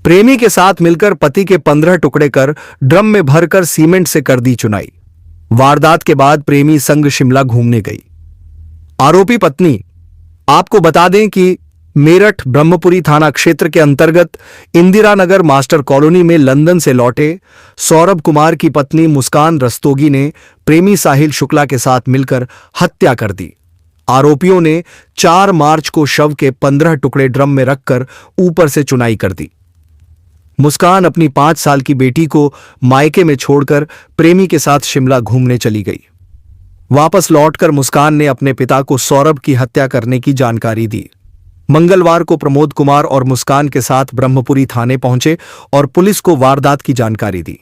प्रेमी के साथ मिलकर पति के 15 टुकड़े कर ड्रम में भरकर सीमेंट से कर दी चुनाई। वारदात के बाद प्रेमी संग शिमला घूमने गई। आरोपी पत्नी। आपको बता दें कि मेरठ ब्रह्मपुरी थाना क्षेत्र के अंतर्गत इंदिरा नगर मास्टर कॉलोनी में लंदन से लौटे सौरभ कुमार की पत्नी मुस्कान रस्तोगी ने प्रेमी साहिल शुक्ला के साथ मिलकर हत्या कर दी। आरोपियों ने 4 मार्च को शव के 15 टुकड़े ड्रम में रखकर ऊपर से चुनाई कर दी। मुस्कान अपनी 5 साल की बेटी को मायके में छोड़कर प्रेमी के साथ शिमला घूमने चली गई। वापस लौटकर मुस्कान ने अपने पिता को सौरभ की हत्या करने की जानकारी दी। मंगलवार को प्रमोद कुमार और मुस्कान के साथ ब्रह्मपुरी थाने पहुंचे और पुलिस को वारदात की जानकारी दी।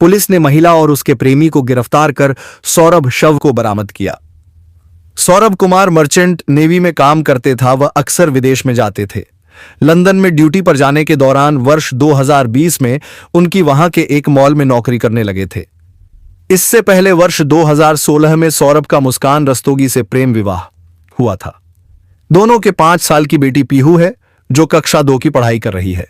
पुलिस ने महिला और उसके प्रेमी को गिरफ्तार कर सौरभ शव को बरामद किया। सौरभ कुमार मर्चेंट नेवी में काम करते था। वह अक्सर विदेश में जाते थे। लंदन में ड्यूटी पर जाने के दौरान वर्ष 2020 में उनकी वहां के एक मॉल में नौकरी करने लगे थे। इससे पहले वर्ष 2016 में सौरभ का मुस्कान रस्तोगी से प्रेम विवाह हुआ था। दोनों के 5 साल की बेटी पीहू है, जो कक्षा 2 की पढ़ाई कर रही है।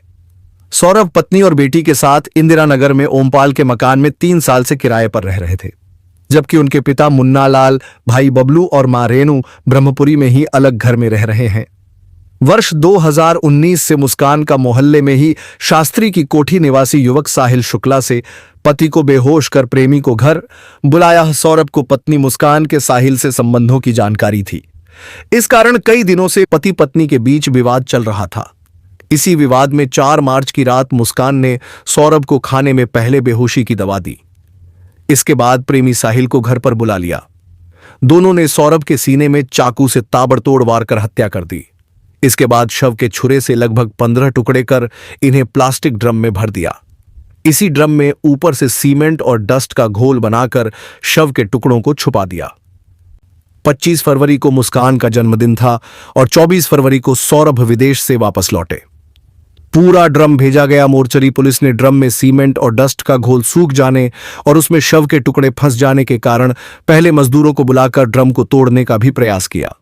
सौरभ पत्नी और बेटी के साथ इंदिरा नगर में ओमपाल के मकान में 3 साल से किराए पर रह रहे थे, जबकि उनके पिता मुन्ना लाल, भाई बबलू और मां रेनू ब्रह्मपुरी में ही अलग घर में रह रहे हैं। वर्ष 2019 से मुस्कान का मोहल्ले में ही शास्त्री की कोठी निवासी युवक साहिल शुक्ला से पति को बेहोश कर प्रेमी को घर बुलाया। सौरभ को पत्नी मुस्कान के साहिल से संबंधों की जानकारी थी। इस कारण कई दिनों से पति पत्नी के बीच विवाद चल रहा था। इसी विवाद में 4 मार्च की रात मुस्कान ने सौरभ को खाने में पहले बेहोशी की दवा दी। इसके बाद प्रेमी साहिल को घर पर बुला लिया। दोनों ने सौरभ के सीने में चाकू से ताबड़तोड़ वार कर हत्या कर दी। इसके बाद शव के छुरे से लगभग 15 टुकड़े कर इन्हें प्लास्टिक ड्रम में भर दिया। इसी ड्रम में ऊपर से सीमेंट और डस्ट का घोल बनाकर शव के टुकड़ों को छुपा दिया। 25 फरवरी को मुस्कान का जन्मदिन था और 24 फरवरी को सौरभ विदेश से वापस लौटे। पूरा ड्रम भेजा गया। मोर्चरी पुलिस ने ड्रम में सीमेंट और डस्ट का घोल सूख जाने और उसमें शव के टुकड़े फंस जाने के कारण पहले मजदूरों को बुलाकर ड्रम को तोड़ने का भी प्रयास किया।